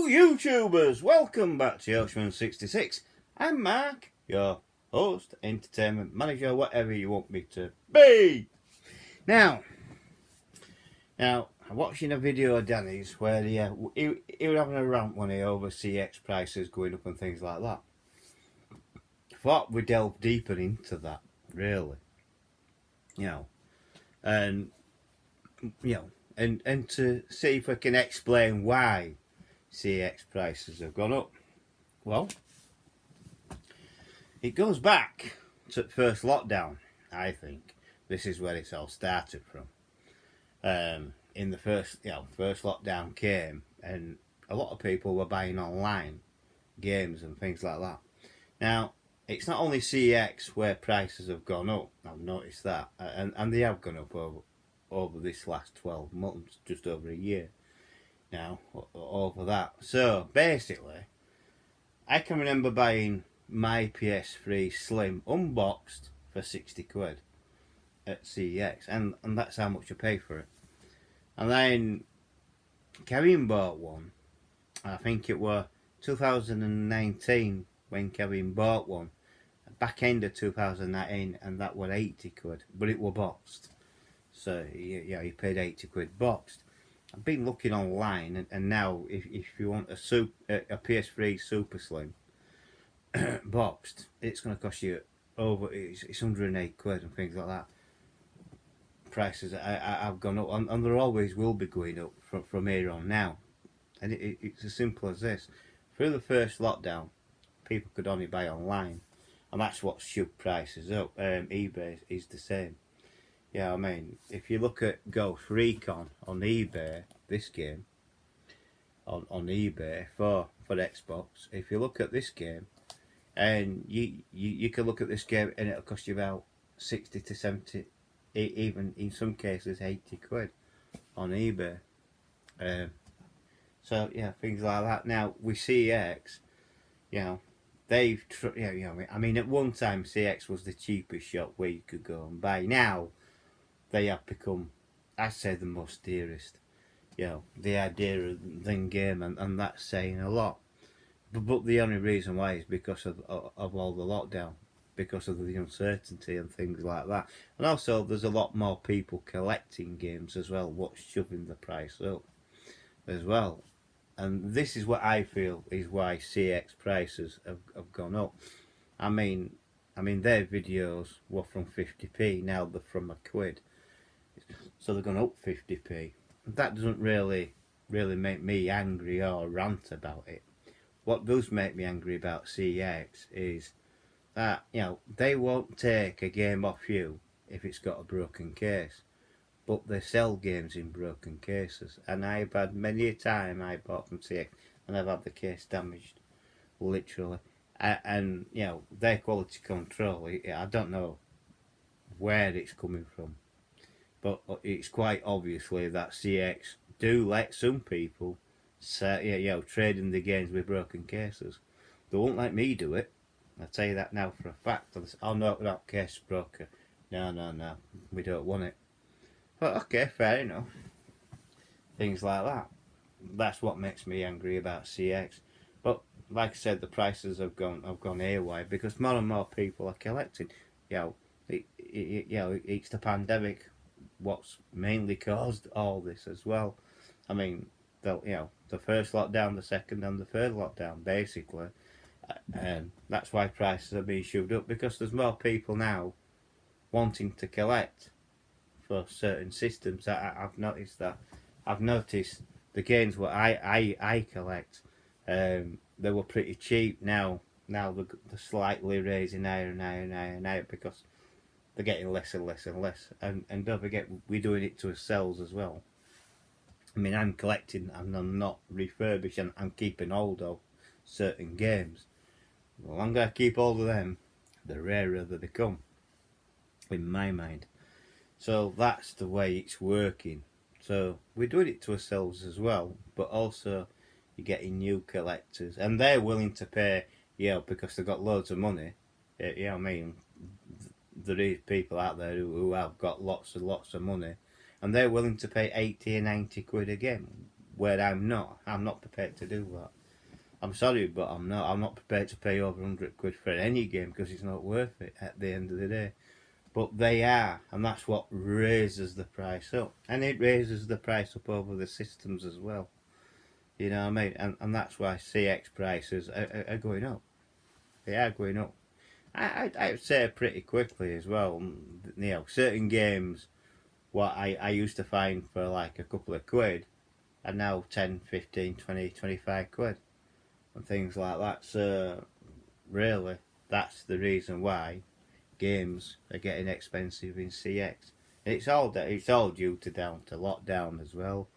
Hello YouTubers, welcome back to Yoshman66. I'm Mark, your host, entertainment manager, whatever you want me to be. Now I'm watching a video of Danny's where he was having a rant when he over CEX prices going up and things like that. Thought we delve deeper into that, really. And to see if we can explain why CEX prices have gone up. Well, it goes back to the first lockdown. I think this is where it's all started from. In the first lockdown came, and a lot of people were buying online games and things like that. Now, it's not only CEX where prices have gone up. I've noticed that, and they have gone up over this last 12 months, just over a year now, over that. So basically, I can remember buying my PS3 Slim unboxed for 60 quid at CEX, and that's how much I paid for it. And then Kevin bought one, I think it was 2019 when Kevin bought one, back end of 2019, and that was 80 quid, but it was boxed. So he paid 80 quid boxed. I've been looking online, and now if you want a PS3 Super Slim boxed, it's going to cost you it's 108 quid and things like that. Prices have gone up, and there always will be going up from here on now. And it's as simple as this. Through the first lockdown, people could only buy online, and that's what shoved prices up. eBay is the same. Yeah, I mean, if you look at Ghost Recon on eBay, this game, on eBay for Xbox, if you look at this game, and you can look at this game and it'll cost you about 60 to 70, even in some cases 80 quid on eBay. So yeah, things like that. Now with CEX, they've I mean, at one time CEX was the cheapest shop where you could go and buy. Now they have become, I'd say, the most dearest. The idea of the game, and that's saying a lot. But the only reason why is because of all the lockdown, because of the uncertainty and things like that. And also there's a lot more people collecting games as well, what's shoving the price up as well. And this is what I feel is why CEX prices have gone up. I mean their videos were from 50p, now they're from a quid. So they're gone up 50p. That doesn't really make me angry or rant about it. What does make me angry about CEX is that, they won't take a game off you if it's got a broken case. But they sell games in broken cases. And I've had many a time I bought from CEX and I've had the case damaged, literally. And their quality control, I don't know where it's coming from. But it's quite obviously that CEX do let some people trade in the games with broken cases. They won't let me do it. I'll tell you that now for a fact. Oh no, that case broken. No, we don't want it. But okay, fair enough. Things like that. That's what makes me angry about CEX. But like I said, the prices have gone haywire because more and more people are collecting. It's the pandemic what's mainly caused all this as well. I mean, the first lockdown, the second and the third lockdown, basically. And that's why prices are being shoved up, because there's more people now wanting to collect for certain systems. I've noticed that. I've noticed the games what I collect, they were pretty cheap. Now they're slightly raising higher and higher because they're getting less and less and less. And don't forget, we're doing it to ourselves as well. I mean, I'm collecting and I'm not refurbishing. I'm keeping hold of certain games. The longer I keep hold of them, the rarer they become, in my mind. So that's the way it's working. So we're doing it to ourselves as well, but also you're getting new collectors, and they're willing to pay, because they've got loads of money. I mean, there is people out there who have got lots and lots of money, and they're willing to pay 80 and 90 quid a game. where I'm not prepared to do that. I'm sorry, but I'm not prepared to pay over 100 quid for any game because it's not worth it at the end of the day. But they are, and that's what raises the price up. And it raises the price up over the systems as well. You know what I mean? And that's why CX prices are going up. They are going up. I'd say pretty quickly as well. You know, certain games, what I used to find for like a couple of quid, are now 10, 15, 20, 25 quid. And things like that. So, really, that's the reason why games are getting expensive in CX. And it's all due to down to lockdown as well.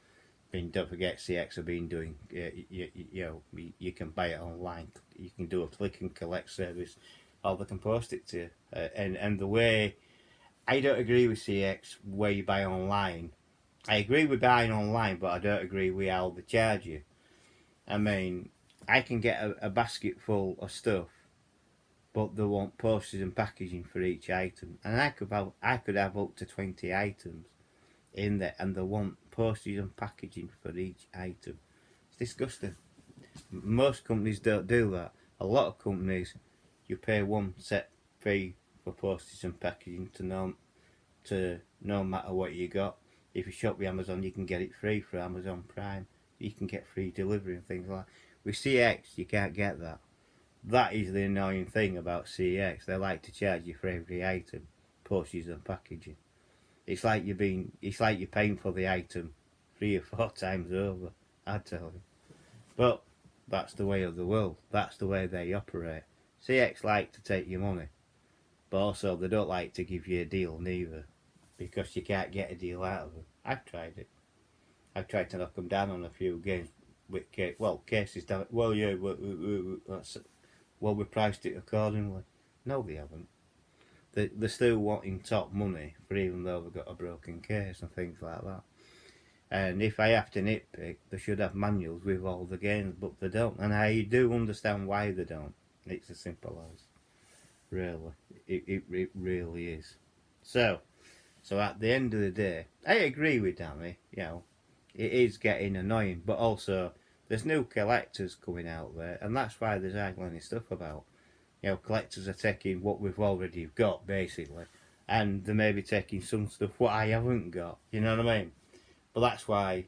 I mean, don't forget CX have been doing you can buy it online. You can do a click and collect service, or they can post it to you. And the way I don't agree with CX where you buy online. I agree with buying online, but I don't agree with how they charge you. I mean, I can get a basket full of stuff, but they want postage and packaging for each item, and I could have up to 20 items in there, and they want postage and packaging for each item. It's disgusting. Most companies don't do that. A lot of companies, you pay one set fee for postage and packaging to no matter what you got. If you shop with Amazon, you can get it free for Amazon Prime. You can get free delivery and things like that. With CX, you can't get that. That is the annoying thing about CX. They like to charge you for every item, postage and packaging. It's like you're paying for the item 3 or 4 times over. I tell you. But that's the way of the world. That's the way they operate. CX like to take your money, but also they don't like to give you a deal neither, because you can't get a deal out of them. I've tried it. I've tried to knock them down on a few games with cases down. Well, yeah, we priced it accordingly. No, they haven't. They're still wanting top money for even though they've got a broken case and things like that. And if I have to nitpick, they should have manuals with all the games, but they don't. And I do understand why they don't. It's as simple as, really, it really is. So at the end of the day, I agree with Danny. You know, it is getting annoying, but also there's new collectors coming out there, and that's why there's hardly stuff about. You know, collectors are taking what we've already got basically, and they may be taking some stuff what I haven't got. You know what I mean? But that's why,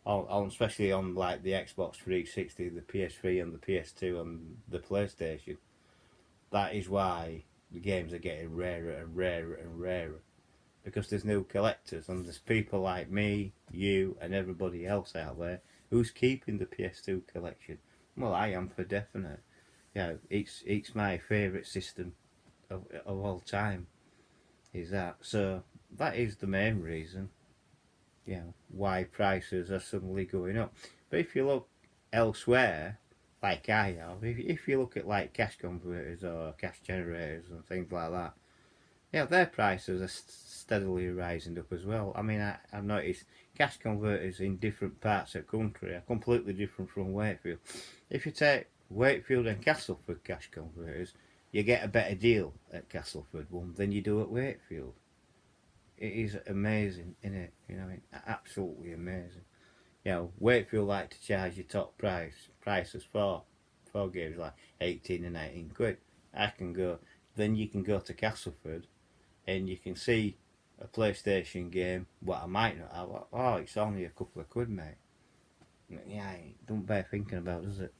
especially on like the Xbox 360, the PS3, and the PS2, and the PlayStation, that is why the games are getting rarer and rarer and rarer, because there's new collectors, and there's people like me, you, and everybody else out there who's keeping the PS2 collection. Well, I am for definite. Yeah, it's my favourite system of all time. Is that so? That is the main reason. You know why prices are suddenly going up. But if you look elsewhere, like I have, if you look at like cash converters or cash generators and things like that, yeah, their prices are steadily rising up as well. I mean, I've noticed cash converters in different parts of the country are completely different from Wakefield. If you take Wakefield and Castleford cash converters, you get a better deal at Castleford one than you do at Wakefield. It is amazing, isn't it? You know, absolutely amazing. You know, Wakefield like to charge you top prices for games like 18 and 19 quid. I can go, then you can go to Castleford and you can see a PlayStation game, what I might not have. Oh, it's only a couple of quid, mate. Yeah, it don't bear thinking about, does it?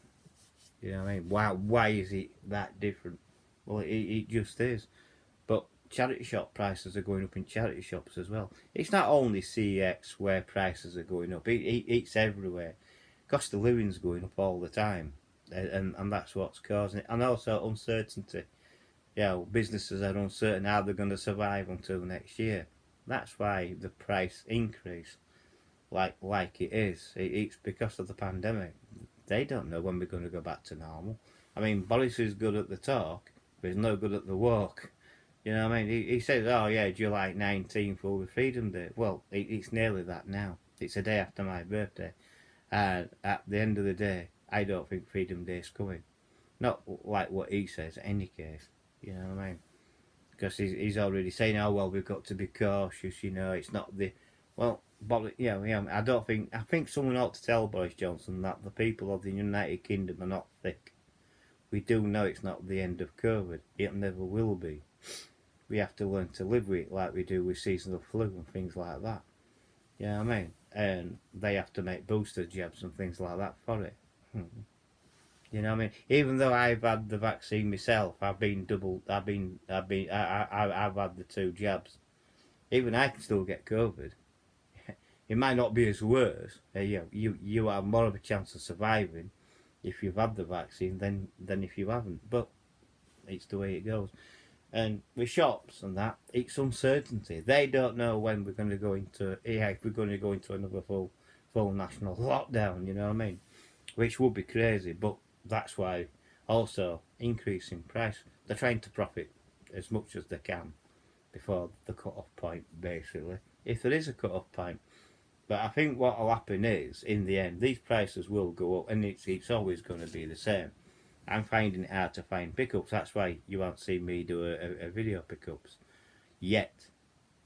You know what I mean? Why is it that different? Well, it just is. But charity shop prices are going up in charity shops as well. It's not only CX where prices are going up. It's everywhere. Cost of living's going up all the time, and that's what's causing it. And also uncertainty. You know, businesses are uncertain how they're going to survive until next year. That's why the price increase, like it is. It's because of the pandemic. They don't know when we're going to go back to normal. I mean, Boris is good at the talk, but he's no good at the walk. You know what I mean? He says, oh yeah, July 19th will be Freedom Day. Well, it's nearly that now. It's a day after my birthday. And at the end of the day, I don't think Freedom Day is coming. Not like what he says, in any case. You know what I mean? Because he's already saying, oh well, we've got to be cautious, you know, it's not the... Well, But I don't think. I think someone ought to tell Boris Johnson that the people of the United Kingdom are not thick. We do know it's not the end of COVID. It never will be. We have to learn to live with it like we do with seasonal flu and things like that. You know what I mean? And they have to make booster jabs and things like that for it. You know what I mean? Even though I've had the vaccine myself, I've been double. I've had the two jabs. Even I can still get COVID. It might not be as worse. You have more of a chance of surviving if you've had the vaccine than if you haven't. But it's the way it goes. And with shops and that, it's uncertainty. They don't know when we're going to go into. If we're going to go into another full national lockdown. You know what I mean? Which would be crazy. But that's why also increasing price. They're trying to profit as much as they can before the cut-off point, basically. If there is a cut-off point. But I think what will happen is, in the end, these prices will go up, and it's always going to be the same. I'm finding it hard to find pickups. That's why you won't see me do a video pickups yet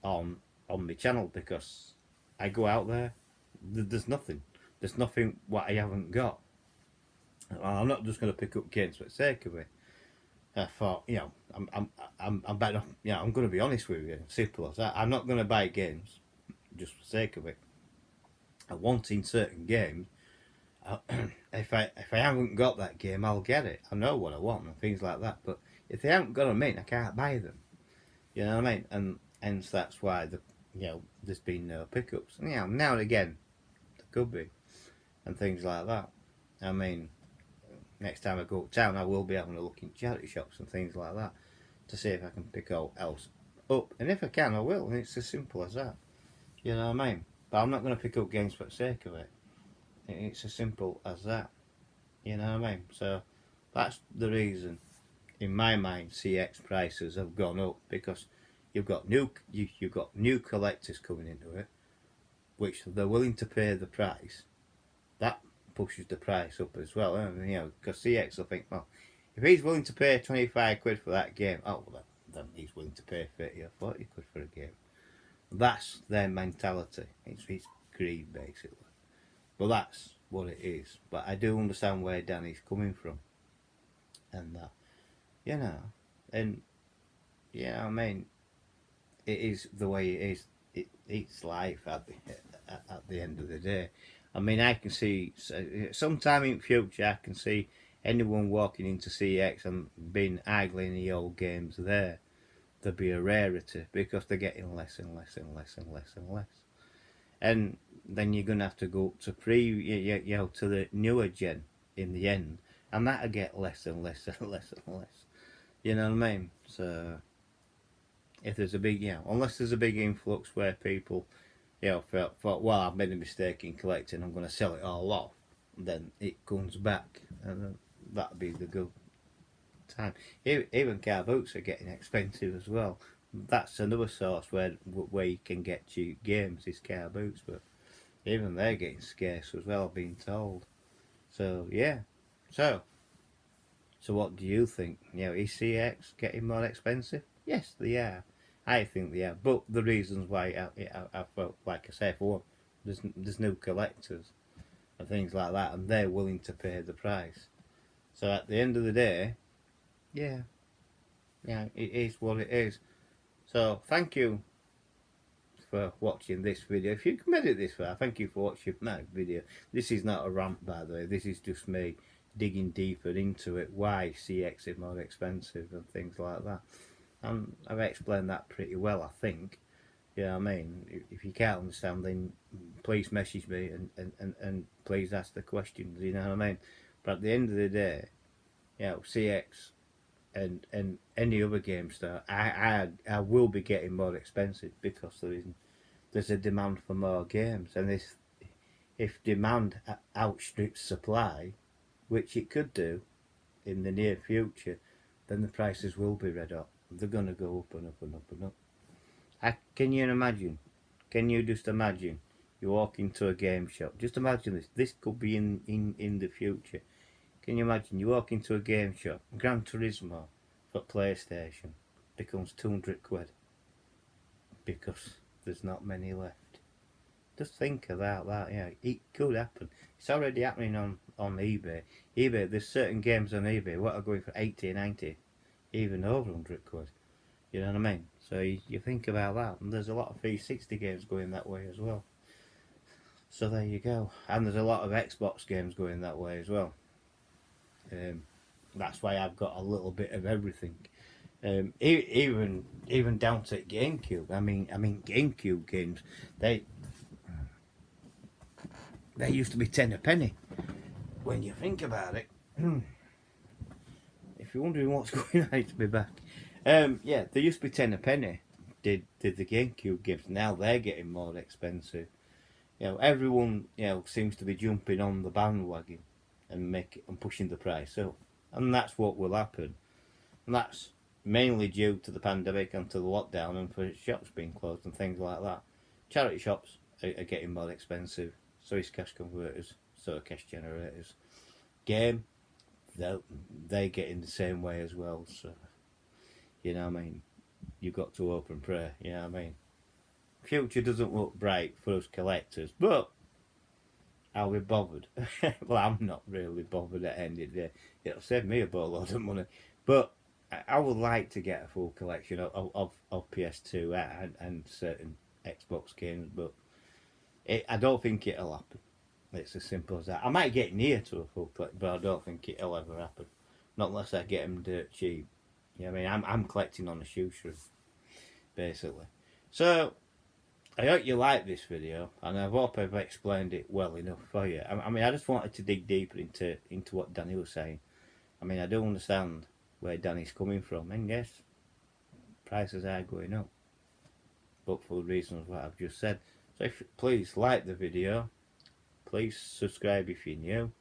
on my channel, because I go out there. There's nothing. There's nothing what I haven't got. I'm not just going to pick up games for the sake of it. I thought, I'm better. I'm going to be honest with you. Simple as that. I'm not going to buy games just for the sake of it. I want in certain games. If I haven't got that game, I'll get it. I know what I want and things like that. But if they haven't got them in, I can't buy them. You know what I mean? And hence that's why there's been no pickups. And now and again there could be, and things like that. I mean, next time I go to town, I will be having a look in charity shops and things like that to see if I can pick all else up. And if I can, I will. And it's as simple as that. You know what I mean? But I'm not going to pick up games for the sake of it. It's as simple as that. You know what I mean? So that's the reason, in my mind, CEX prices have gone up, because you've got new collectors coming into it, which they're willing to pay the price. That pushes the price up as well. Because CEX will think, well, if he's willing to pay 25 quid for that game, then he's willing to pay 30 or 40 quid for a game. That's their mentality. It's greed, basically. But that's what it is. But I do understand where Danny's coming from. And that, and I mean, it is the way it is. It's life at the end of the day. I mean, I can see, sometime in future, I can see anyone walking into CEX and being idling the old games there. There'll be a rarity, because they're getting less and less and less and less and less. And then you're going to have to go to to the newer gen in the end, and that'll get less and less and less and less. You know what I mean? So if there's a big, unless there's a big influx where people, thought, well, I've made a mistake in collecting, I'm going to sell it all off, then it comes back, and that'll be the good time. Even car boots are getting expensive as well. That's another source where you can get cheap games, is car boots, but even they're getting scarce as well, I've been told. So yeah, so what do you think? Is CEX getting more expensive? Yes, they are. I think they are, but the reasons why I felt, like I say, for one, there's new collectors and things like that, and they're willing to pay the price. So at the end of the day, it is what it is. So thank you for watching this video. If you made it this far, thank you for watching my video. This is not a rant, by the way. This is just me digging deeper into it, why CEX is more expensive and things like that. And I've explained that pretty well, I think. You know what I mean? If you can't understand, then please message me and please ask the questions, you know what I mean? But at the end of the day, CEX and any other game store, I will be getting more expensive, because there's a demand for more games, and if demand outstrips supply, which it could do in the near future, then the prices will be red hot. They're going to go up and up and up and up. Can you imagine? Can you just imagine? You walk into a game shop. Just imagine this. This could be in the future. Can you imagine? You walk into a game shop. Gran Turismo for PlayStation becomes 200 quid, because there's not many left. Just think about that. Yeah, it could happen. It's already happening on eBay. There's certain games on eBay what are going for 80, 90, even over 100 quid. You know what I mean? So you think about that, and there's a lot of 360 games going that way as well. So there you go. And there's a lot of Xbox games going that way as well. That's why I've got a little bit of everything. Even down to GameCube. I mean GameCube games. They used to be 10 a penny. When you think about it, if you're wondering what's going on, it's me back. Yeah, they used to be 10 a penny. Did the GameCube games? Now they're getting more expensive. Everyone seems to be jumping on the bandwagon and pushing the price up, and that's what will happen. And that's mainly due to the pandemic and to the lockdown and for shops being closed and things like that. Charity shops are getting more expensive. So is cash converters. So are cash generators. Game, they get in the same way as well. So you know what I mean. You've got to hope and pray. You know what I mean. Future doesn't look bright for us collectors, but I'll be bothered. Well, I'm not really bothered at the end of the day. It'll save me a boatload of money. But I would like to get a full collection of PS2 and certain Xbox games, but I don't think it'll happen. It's as simple as that. I might get near to a full collection, but I don't think it'll ever happen. Not unless I get them dirt cheap. You know what I mean? I'm collecting on a shoestring, basically. So, I hope you like this video, and I hope I've explained it well enough for you. I mean, I just wanted to dig deeper into what Danny was saying. I mean, I do understand where Danny's coming from, and yes, prices are going up, but for the reasons what I've just said. So please like the video, please subscribe if you're new,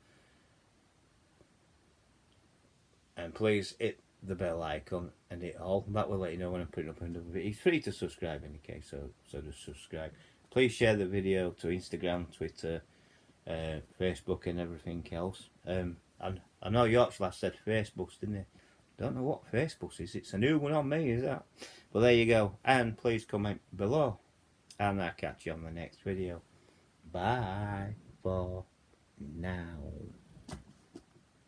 and please hit the bell icon and hit all. That will let you know when I'm putting up another video. It's free to subscribe in any case, so just subscribe. Please share the video to Instagram, Twitter, Facebook and everything else. And I know Yorkshire last said Facebooks, didn't he? Don't know what Facebook is. It's a new one on me, is that? Well, there you go. And please comment below. And I'll catch you on the next video. Bye for now.